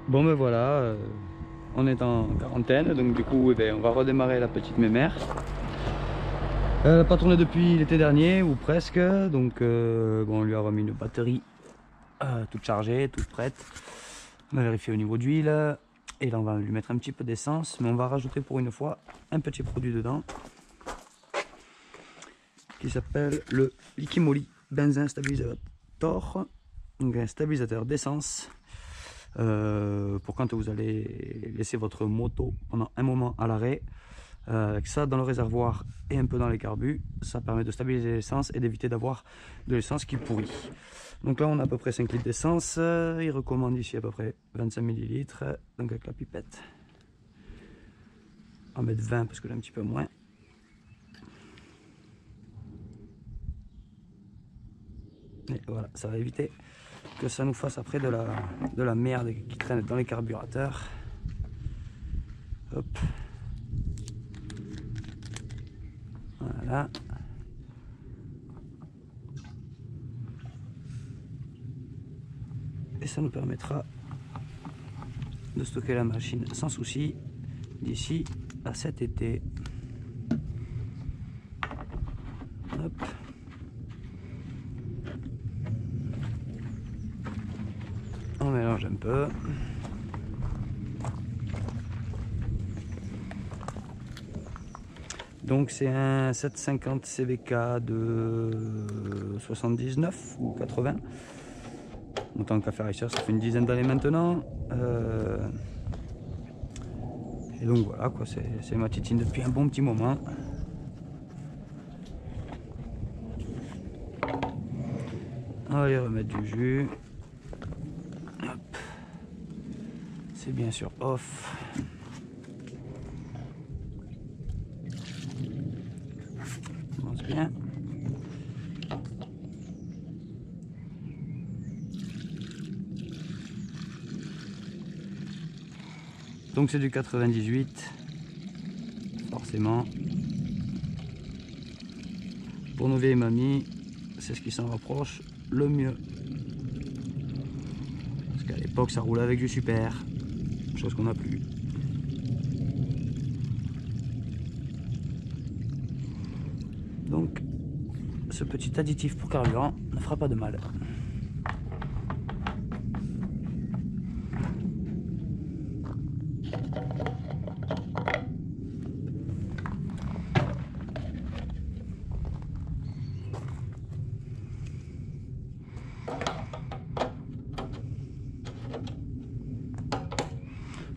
Bon ben voilà, on est en quarantaine, donc du coup on va redémarrer la petite mémère. Elle n'a pas tourné depuis l'été dernier, ou presque, donc bon, on lui a remis une batterie toute chargée, toute prête. On a vérifié au niveau d'huile, et là on va lui mettre un petit peu d'essence, mais on va rajouter pour une fois un petit produit dedans, qui s'appelle le Liquimoli Benzin Stabilisator, donc un stabilisateur d'essence. Pour quand vous allez laisser votre moto pendant un moment à l'arrêt, avec ça dans le réservoir et un peu dans les carbus, ça permet de stabiliser l'essence et d'éviter d'avoir de l'essence qui pourrit. Donc là on a à peu près 5 litres d'essence, il recommande ici à peu près 25 millilitres, donc avec la pipette on va mettre 20 parce que j'ai un petit peu moins. Et voilà, ça va éviter que ça nous fasse après de la merde qui traîne dans les carburateurs. Hop. Voilà. Et ça nous permettra de stocker la machine sans souci d'ici à cet été. Hop. On mélange un peu. Donc c'est un 750 CVK de 79 ou 80. En tant qu'affaire racer, ça fait une dizaine d'années maintenant. Et donc voilà quoi, c'est ma titine depuis un bon petit moment. On va lui remettre du jus. Hop. C'est bien sûr off. Ça commence bien. Donc c'est du 98, forcément. Pour nos vieilles mamies, c'est ce qui s'en rapproche le mieux. Parce qu'à l'époque ça roulait avec du super, chose qu'on n'a plus. Donc ce petit additif pour carburant ne fera pas de mal.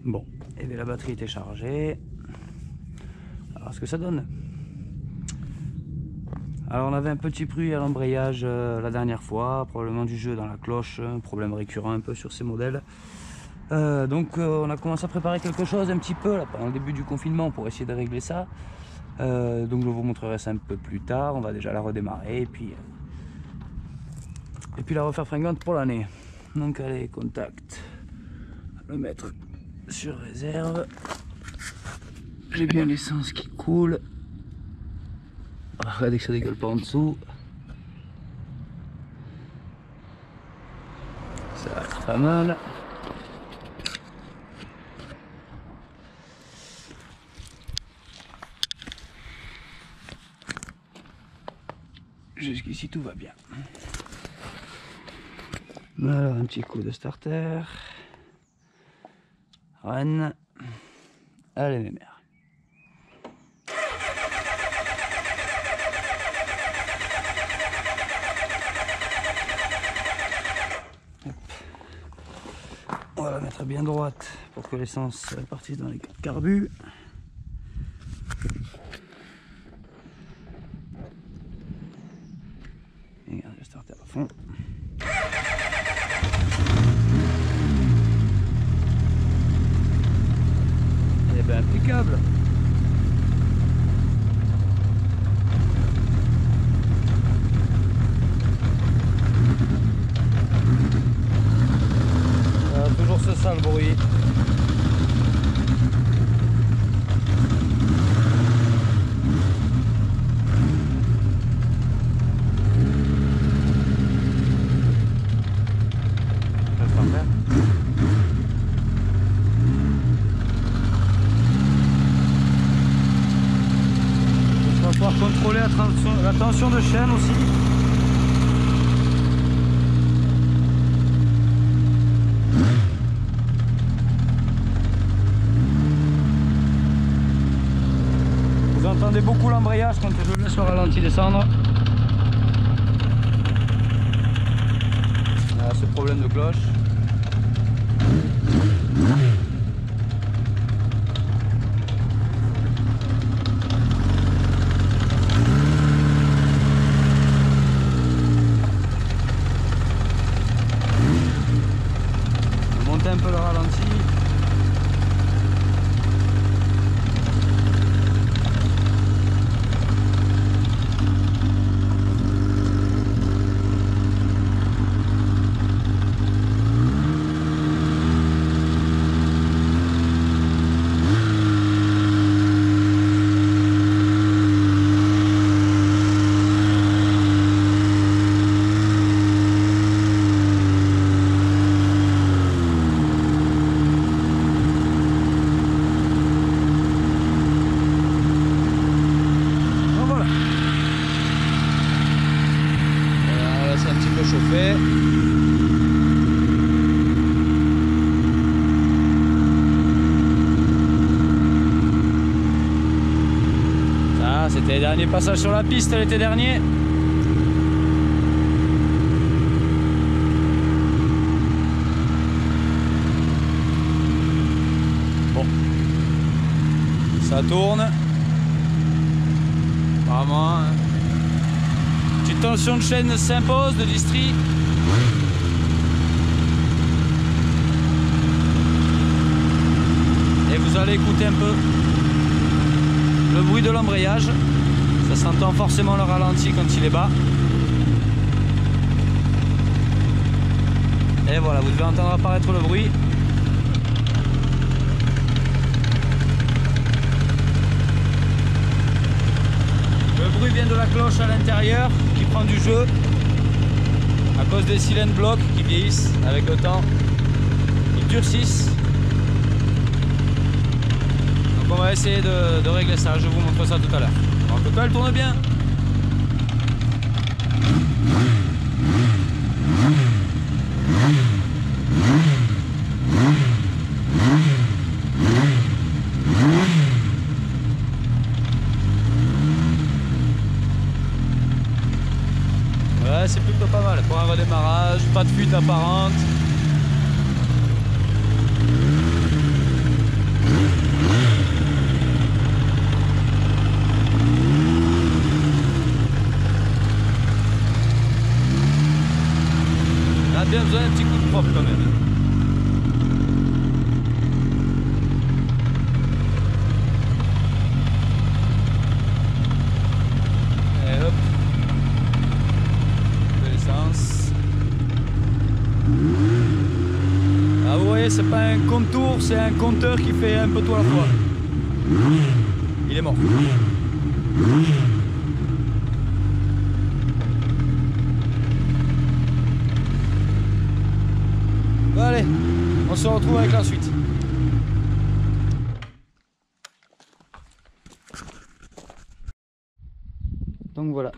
Bon, et bien la batterie était chargée. Alors ce que ça donne. Alors on avait un petit bruit à l'embrayage la dernière fois, probablement du jeu dans la cloche, un problème récurrent un peu sur ces modèles. Donc on a commencé à préparer quelque chose un petit peu là, pendant le début du confinement pour essayer de régler ça. Donc je vous montrerai ça un peu plus tard, on va déjà la redémarrer et puis la refaire fringante pour l'année. Donc allez, contact, le mettre sur réserve. J'ai bien l'essence qui coule. Regardez que ça dégueule pas en dessous. Ça va être pas mal. Jusqu'ici tout va bien. Alors un petit coup de starter. Run. Allez mes mères. On va la mettre bien droite pour que l'essence partisse dans les carbus. Et regarde le starter à fond. Et bien impeccable. Toujours ce sale bruit. tension de chaîne aussi. Vous entendez beaucoup l'embrayage quand je laisse le ralenti descendre. Voilà ce problème de cloche. Monter un peu le ralenti. Chauffé. Ça, c'était les derniers passages sur la piste l'été dernier. Bon, ça tourne. Apparemment. Hein. Petite tension de chaîne s'impose de distri. Et vous allez écouter un peu le bruit de l'embrayage. Ça s'entend forcément le ralenti quand il est bas. Et voilà, vous devez entendre apparaître le bruit. Le bruit vient de la cloche à l'intérieur qui prend du jeu à cause des cylindres blocs qui vieillissent avec le temps, ils durcissent. Donc on va essayer de régler ça, je vous montre ça tout à l'heure. En tout cas elle tourne bien. Ouais, c'est plutôt pas mal pour un redémarrage, pas de fuite apparente. On a bien besoin d'un petit coup de propre quand même. Et hop. Ah vous voyez, c'est pas un contour, c'est un compteur qui fait un peu tout à la fois. Il est mort. Bon, allez, on se retrouve avec la suite. Donc voilà.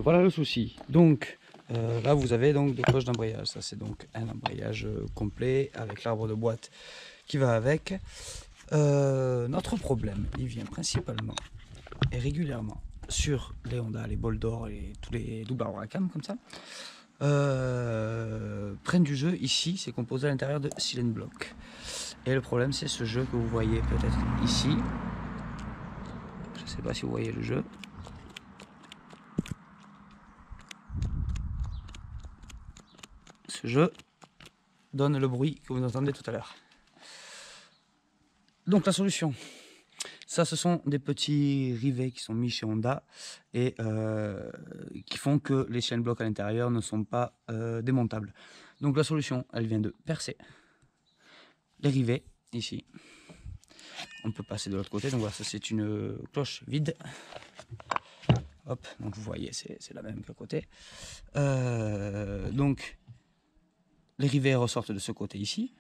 Voilà le souci. Donc là vous avez donc deux cloches d'embrayage. Ça c'est donc un embrayage complet avec l'arbre de boîte qui va avec. Notre problème il vient principalement et régulièrement sur les Honda, les Bol d'Or et tous les double arbres à cam comme ça. Prennent du jeu ici, c'est composé à l'intérieur de cylindre bloc. Et le problème c'est ce jeu que vous voyez peut-être ici. Je ne sais pas si vous voyez le jeu. Ce jeu donne le bruit que vous entendez tout à l'heure. Donc la solution, ça ce sont des petits rivets qui sont mis chez Honda et qui font que les chaînes blocs à l'intérieur ne sont pas démontables. Donc la solution, elle vient de percer les rivets ici. On peut passer de l'autre côté, donc voilà, ça c'est une cloche vide. Hop, donc vous voyez, c'est la même qu'à côté. Donc les rivets ressortent de ce côté ici.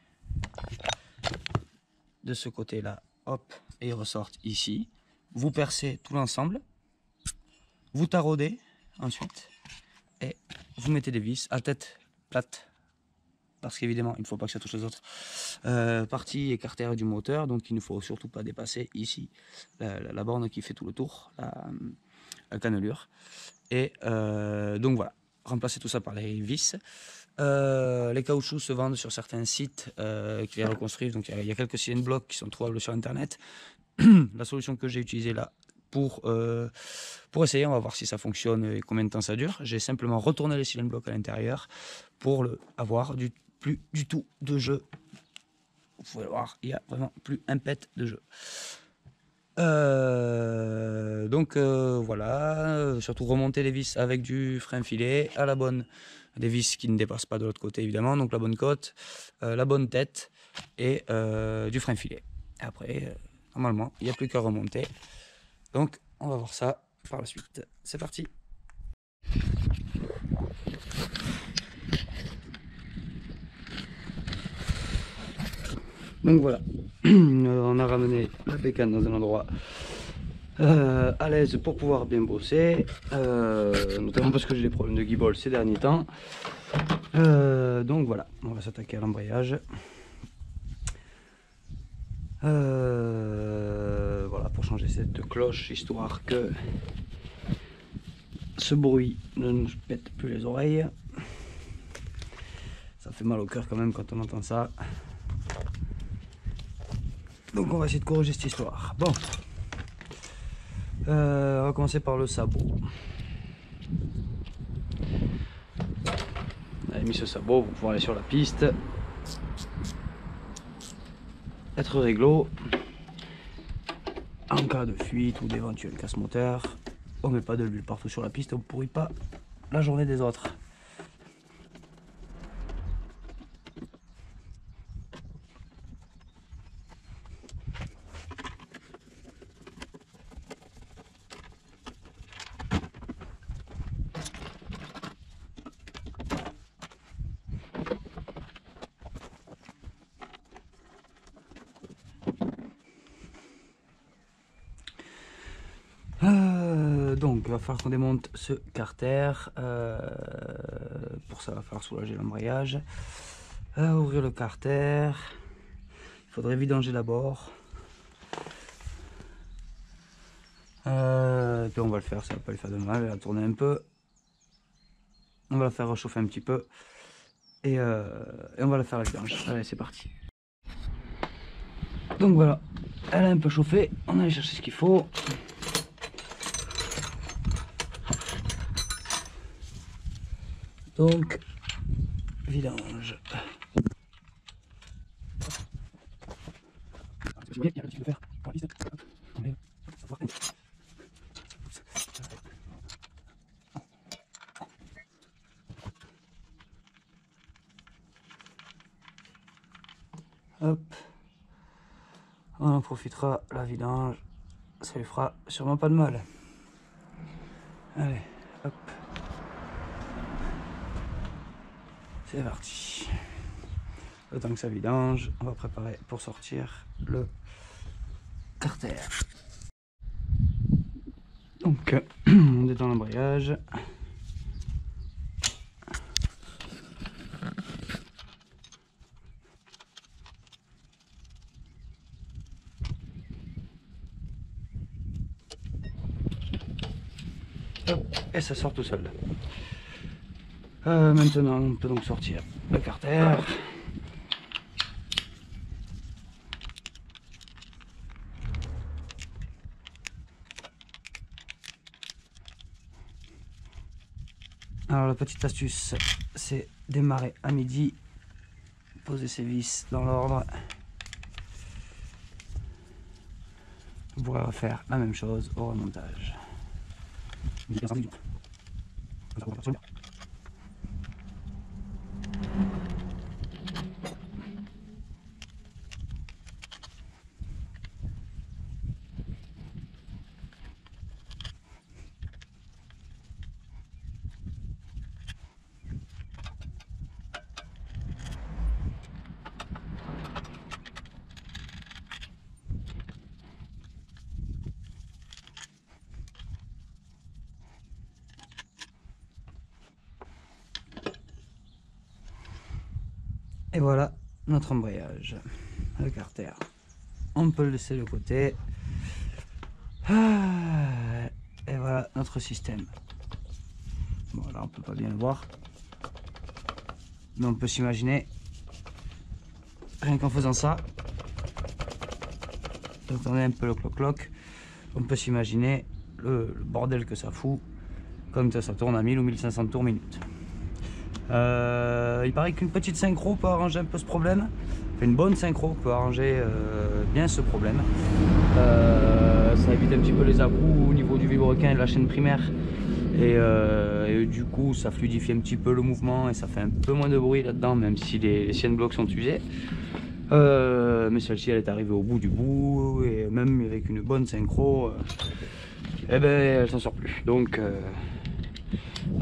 De ce côté là, hop, et ils ressortent ici. Vous percez tout l'ensemble. Vous taraudez ensuite et vous mettez des vis à tête plate. Parce qu'évidemment, il ne faut pas que ça touche les autres parties écartères du moteur. Donc il ne faut surtout pas dépasser ici la borne qui fait tout le tour, la cannelure. Et donc voilà, remplacez tout ça par les vis. Les caoutchoucs se vendent sur certains sites qui les reconstruisent. Donc il y a quelques cylindres blocs qui sont trouvables sur internet. La solution que j'ai utilisée là pour essayer, on va voir si ça fonctionne et combien de temps ça dure. J'ai simplement retourné les cylindres blocs à l'intérieur pour avoir plus du tout de jeu. Vous pouvez voir, il n'y a vraiment plus un pet de jeu. Donc voilà, surtout remonter les vis avec du frein filet à la bonne, des vis qui ne dépassent pas de l'autre côté évidemment, donc la bonne côte, la bonne tête et du frein filet. Et après, normalement, il n'y a plus qu'à remonter. Donc on va voir ça par la suite. C'est parti. Donc voilà, on a ramené la bécane dans un endroit à l'aise pour pouvoir bien bosser, notamment parce que j'ai des problèmes de guibole ces derniers temps. Donc voilà, on va s'attaquer à l'embrayage. Voilà, pour changer cette cloche, histoire que ce bruit ne nous pète plus les oreilles. Ça fait mal au cœur quand même quand on entend ça. Donc on va essayer de corriger cette histoire. Bon, on va commencer par le sabot. On a mis ce sabot pour pouvoir aller sur la piste, être réglo. En cas de fuite ou d'éventuel casse moteur, on met pas de l'huile partout sur la piste, on ne pourrit pas la journée des autres. Donc il va falloir qu'on démonte ce carter, pour ça il va falloir soulager l'embrayage, ouvrir le carter, il faudrait vidanger d'abord, puis on va le faire, ça va pas lui faire de mal, il va tourner un peu, on va la faire réchauffer un petit peu et on va la faire la vidange. Allez, c'est parti. Donc voilà, elle a un peu chauffé, on allait chercher ce qu'il faut. Donc, vidange. Hop. On en profitera, la vidange, ça lui fera sûrement pas de mal. Allez, hop. C'est parti. Le temps que ça vidange, on va préparer pour sortir le carter. Donc, on détend l'embrayage. Et ça sort tout seul. Maintenant, on peut donc sortir le carter. Alors la petite astuce, c'est démarrer à midi, poser ses vis dans l'ordre. Vous pourrez refaire la même chose au remontage. Et voilà notre embrayage. Le carter, on peut le laisser de côté. Et voilà notre système. Bon, là on peut pas bien le voir, mais on peut s'imaginer, rien qu'en faisant ça, vous entendez un peu le cloc-cloc, on peut s'imaginer le bordel que ça fout quand ça tourne à 1000 ou 1500 tours minute. Il paraît qu'une petite synchro peut arranger un peu ce problème. Enfin, une bonne synchro peut arranger bien ce problème. Ça évite un petit peu les à-coups au niveau du vilebrequin et de la chaîne primaire. Et du coup, ça fluidifie un petit peu le mouvement et ça fait un peu moins de bruit là-dedans, même si les chaînes blocs sont usées. Mais celle-ci, elle est arrivée au bout du bout, et même avec une bonne synchro, eh ben, elle s'en sort plus. Donc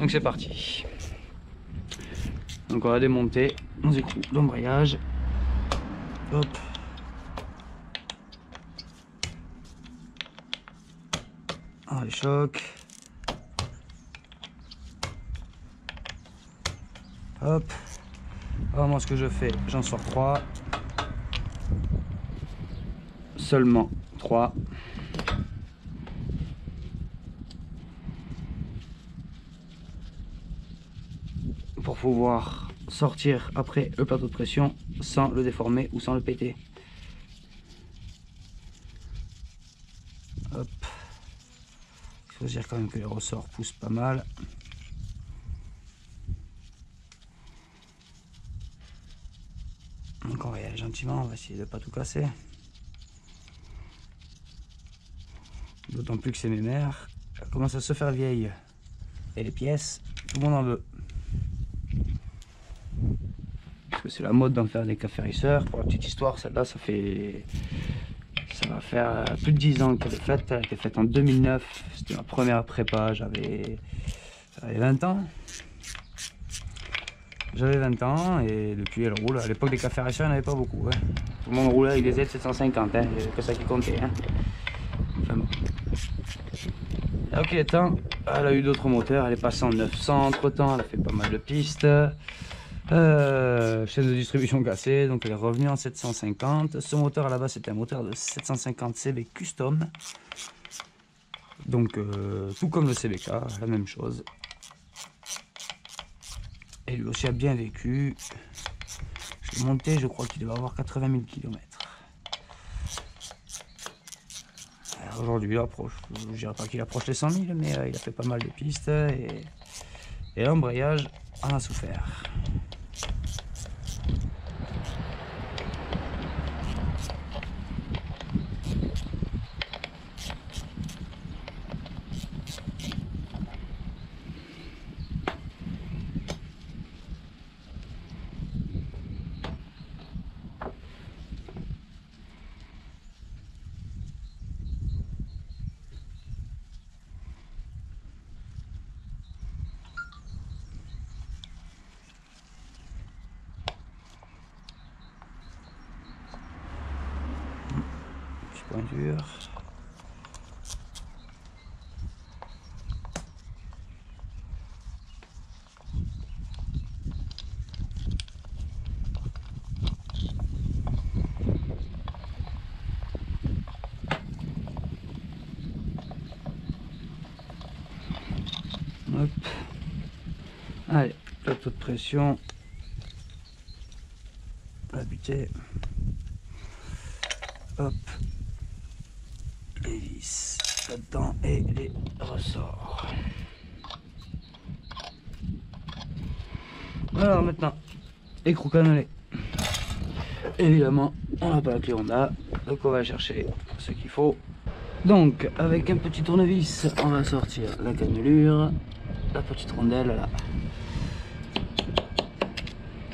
c'est parti. Donc on va démonter nos écrous d'embrayage. Hop. On les choque. Hop. Alors moi ce que je fais, j'en sors 3. Seulement 3. Pour pouvoir sortir après le plateau de pression sans le déformer ou sans le péter. Hop. Il faut dire quand même que les ressorts poussent pas mal. Donc on va y aller gentiment, on va essayer de pas tout casser. D'autant plus que c'est mes mères, elles commencent à se faire vieilles. Et les pièces, tout le monde en veut. Parce que c'est la mode d'en faire des caférisseurs. Pour la petite histoire, celle-là, ça va faire plus de 10 ans qu'elle est faite. Elle a été faite en 2009. C'était ma première prépa, j'avais 20 ans. J'avais 20 ans et depuis elle roule. À l'époque des caférisseurs, il n'y en avait pas beaucoup. Hein. Tout le monde roulait avec des Z750, hein. Il n'y avait que ça qui comptait. Hein. Enfin bon. Ok, attends, elle a eu d'autres moteurs, elle est passée en 900 entre temps, elle a fait pas mal de pistes. Chaîne de distribution cassée, donc elle est revenue en 750. Ce moteur à la base c'était un moteur de 750 CB Custom. Donc tout comme le CBK, la même chose. Et lui aussi a bien vécu. Je l'ai monté, je crois qu'il devait avoir 80 000 km. Aujourd'hui, je dirais pas qu'il approche les 100 000, mais il a fait pas mal de pistes et l'embrayage en a souffert. Pointure. Hop. Allez, plateau de pression. La butée. Hop. Les vis là-dedans et les ressorts. Alors maintenant, écrou cannelé. Évidemment, on n'a pas la clé Honda, donc on va chercher ce qu'il faut. Donc, avec un petit tournevis, on va sortir la cannelure, la petite rondelle là,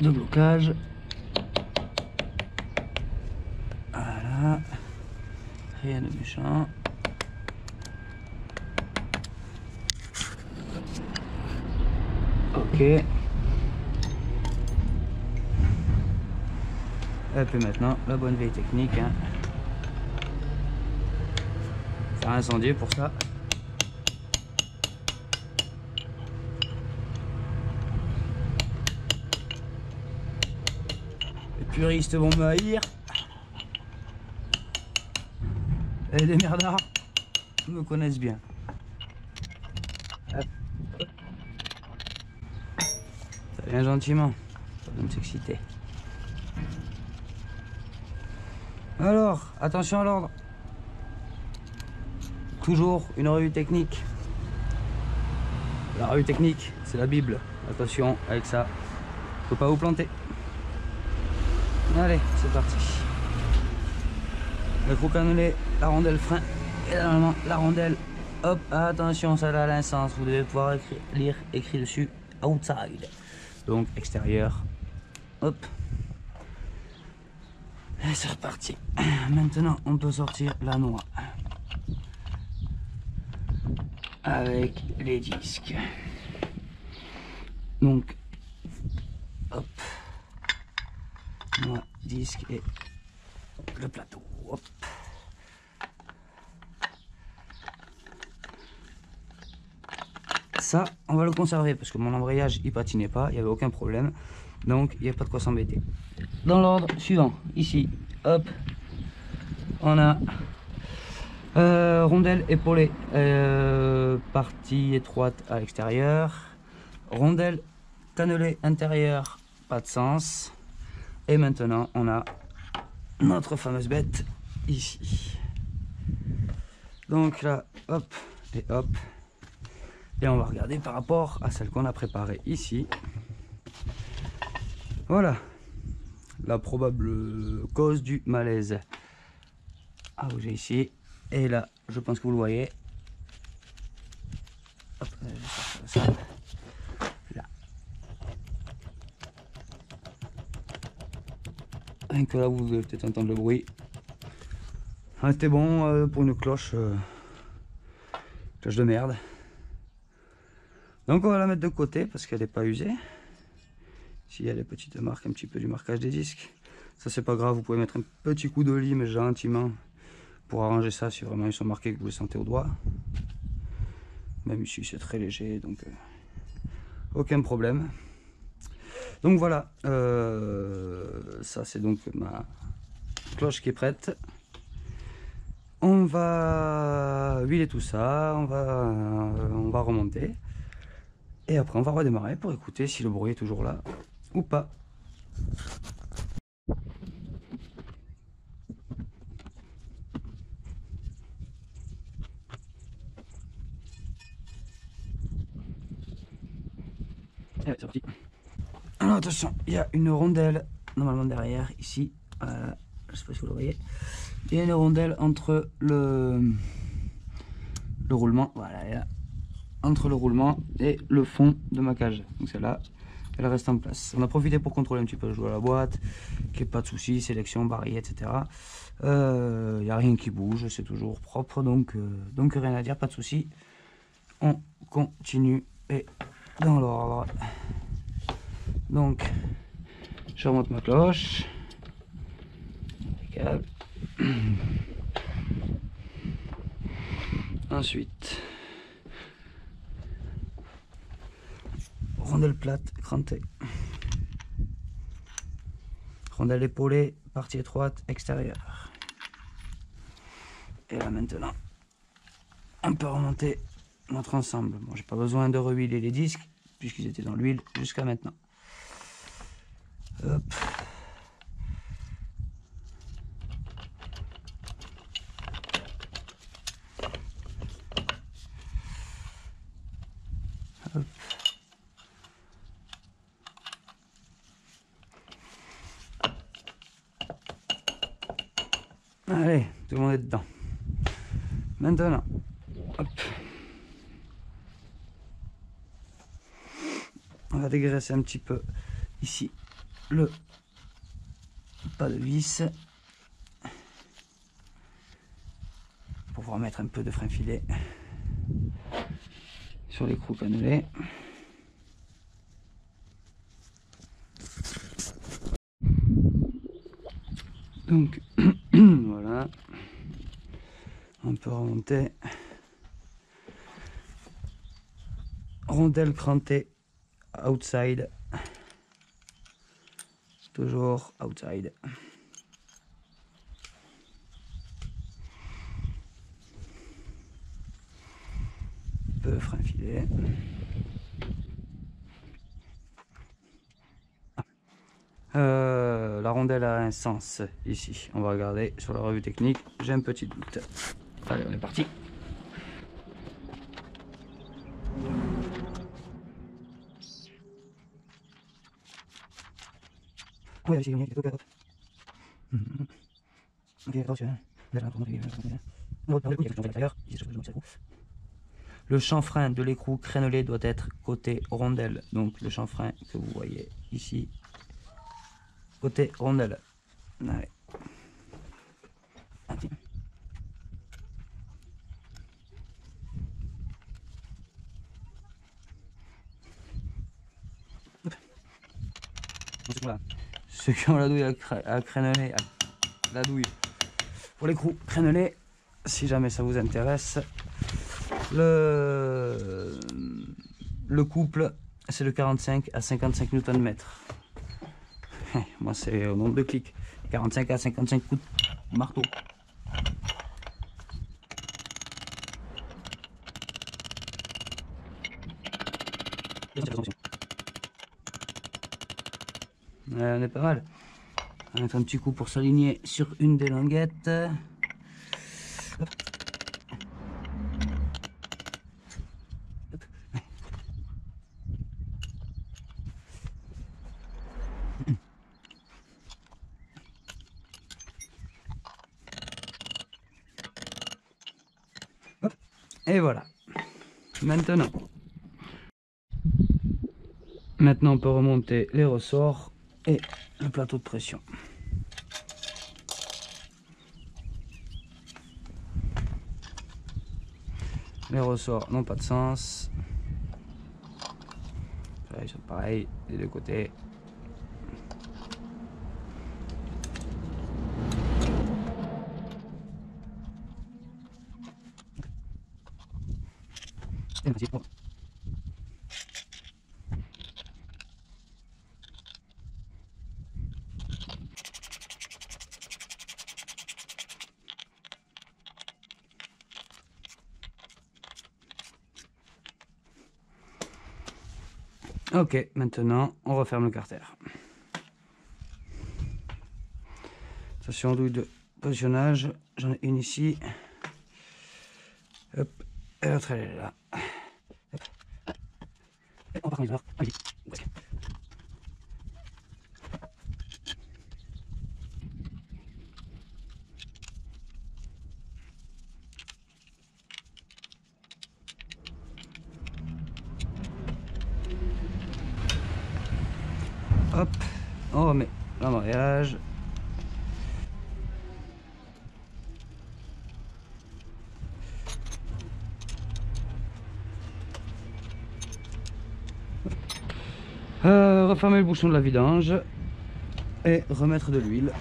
de blocage. Voilà. Rien de méchant. Ok. Et puis maintenant, la bonne vieille technique. Hein. Faire incendier pour ça. puristes vont me haïr. Et les merdards me connaissent bien. Hop. Ça vient gentiment, pas besoin de s'exciter. Alors, attention à l'ordre. Toujours une revue technique. La revue technique, c'est la Bible. Attention avec ça, faut pas vous planter. Allez, c'est parti. Le trou cannelé, la rondelle frein et normalement la rondelle. Hop, attention, ça a l'insens. Vous devez pouvoir lire écrit dessus outside. Donc extérieur. Hop. Et c'est reparti. Maintenant, on peut sortir la noix. Avec les disques. Donc, hop. Noix, disque et le plateau. Hop. Ça, on va le conserver parce que mon embrayage il patinait pas, il n'y avait aucun problème. Donc, il n'y a pas de quoi s'embêter. Dans l'ordre suivant, ici, hop, on a rondelle épaulée, partie étroite à l'extérieur. Rondelle cannelée intérieure, pas de sens. Et maintenant, on a notre fameuse bête ici. Donc là, hop et hop. Et on va regarder par rapport à celle qu'on a préparée ici. Voilà la probable cause du malaise. Ah, vous avez ici. Et là, je pense que vous le voyez. Hop, ça. Là. Rien que là, vous devez peut-être entendre le bruit. Ah, c'était bon pour une cloche. Cloche de merde. Donc on va la mettre de côté parce qu'elle n'est pas usée. Ici il y a les petites marques, un petit peu du marquage des disques. Ça c'est pas grave, vous pouvez mettre un petit coup de lime gentiment pour arranger ça si vraiment ils sont marqués que vous les sentez au doigt. Même ici c'est très léger, donc aucun problème. Donc voilà, ça c'est donc ma cloche qui est prête. On va huiler tout ça, on va remonter. Et après on va redémarrer pour écouter si le bruit est toujours là ou pas. Allez, c'est parti. Alors attention, il y a une rondelle normalement derrière ici. Voilà, je sais pas si vous le voyez. Il y a une rondelle entre le roulement. Voilà, et là, entre le roulement et le fond de ma cage. Donc celle-là, elle reste en place. On a profité pour contrôler un petit peu le jouet à la boîte, qu'il n'y ait pas de soucis, sélection, barillet, etc. Il n'y a rien qui bouge, c'est toujours propre, donc rien à dire, pas de soucis. On continue et dans l'ordre. Donc, je remonte ma cloche. Impeccable. Ensuite, rondelle plate, crantée. Rondelle épaulée, partie étroite, extérieure. Et là maintenant, on peut remonter notre ensemble. Bon, j'ai pas besoin de rehuiler les disques puisqu'ils étaient dans l'huile jusqu'à maintenant. Hop. Hop. Allez, tout le monde est dedans. Maintenant, hop. On va dégraisser un petit peu ici le pas de vis pour pouvoir mettre un peu de frein filet sur les l'écrou cannelé. Donc voilà, on peut remonter. Rondelle crantée outside. Toujours outside. Peu frein filet. La rondelle a un sens ici. On va regarder sur la revue technique. J'ai un petit doute. Allez, on est parti. Oui, ici, on y est. Ok, attention. Le chanfrein de l'écrou crénelé doit être côté rondelle. Donc le chanfrein que vous voyez ici, côté rondelle. Allez. Ceux qui ont la douille à créneler, la douille pour l'écrou crénelé, si jamais ça vous intéresse, le couple c'est de 45 à 55 Nm. Moi c'est au nombre de clics, 45 à 55 coups de marteau. On est pas mal. On va mettre un petit coup pour s'aligner sur une des languettes. Hop. Hop. Et voilà. Maintenant on peut remonter les ressorts et le plateau de pression. Les ressorts n'ont pas de sens. Là, ils sont pareils des deux côtés. Ok, maintenant on referme le carter. Attention, douille de positionnage, j'en ai une ici. Hop, et l'autre elle est là. Hop. Et on part en hiver. Allez, presque. Hop, on remet l'embrayage. Refermer le bouchon de la vidange et remettre de l'huile.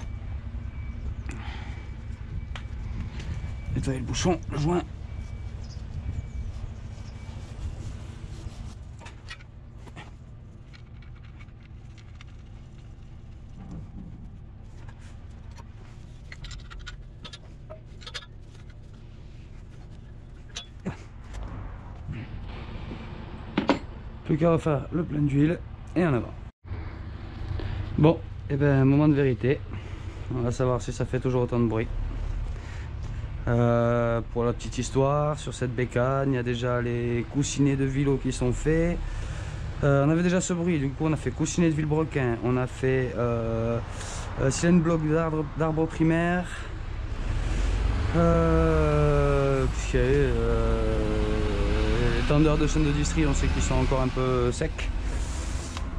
Nettoyer le bouchon, le joint. Plus qu'à refaire le plein d'huile et en avant. Bon, et bien moment de vérité. On va savoir si ça fait toujours autant de bruit. Pour la petite histoire, sur cette bécane, il y a déjà les coussinets de Vilo qui sont faits. On avait déjà ce bruit, du coup on a fait coussinet de Villebrequin, on a fait cylindre bloc d'arbre primaire. Les tendeurs de chaîne de distri, on sait qu'ils sont encore un peu secs.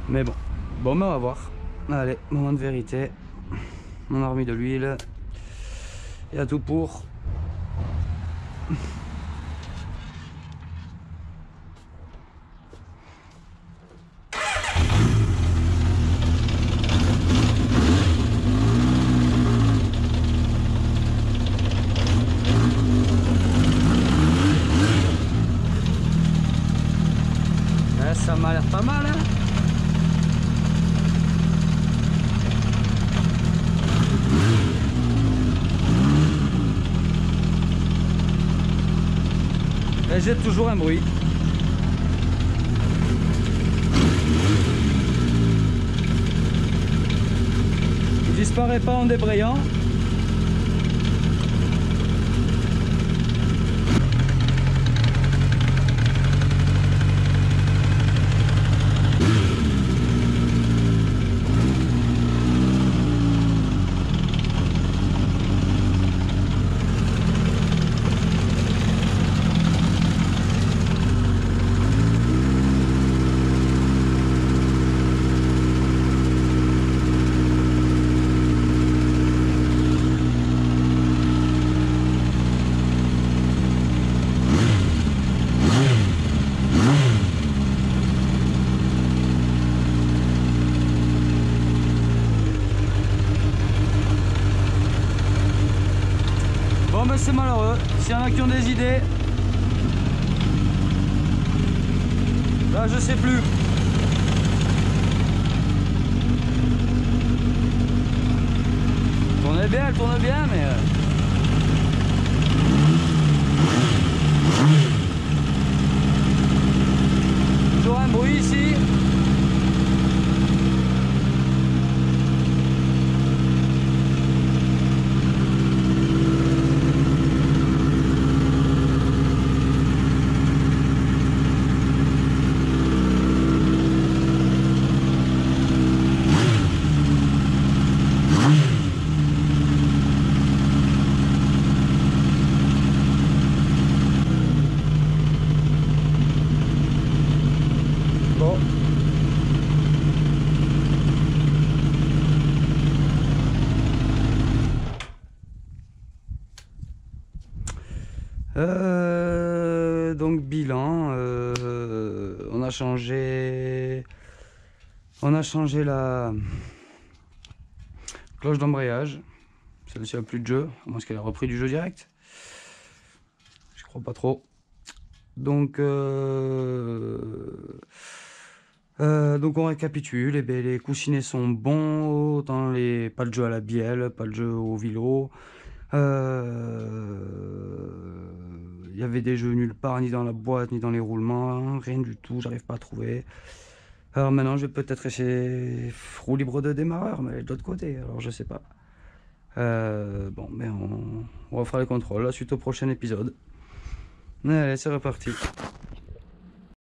Mais bon, mais on va voir. Allez, moment de vérité. On a remis de l'huile. Il y a tout pour. Ça m'a l'air pas mal, hein. Elle jette toujours un bruit. Il disparaît pas en débrayant. Bon ben c'est malheureux, s'il y en a qui ont des idées, là je sais plus. Elle tourne bien mais... Toujours un bruit ici. Bon. Donc bilan, on a changé la cloche d'embrayage. Celle-ci a plus de jeu, à moins qu'elle a repris du jeu direct. Je crois pas trop. Donc on récapitule, et bien, les coussinets sont bons, autant pas de jeu à la bielle, pas de jeu au vélo. Il y avait des jeux nulle part, ni dans la boîte, ni dans les roulements, rien du tout, j'arrive pas à trouver. Alors maintenant je vais peut-être essayer roue libre de démarreur, mais de l'autre côté, alors je sais pas. Bon, mais on refera les contrôles, la suite au prochain épisode. Allez, c'est reparti.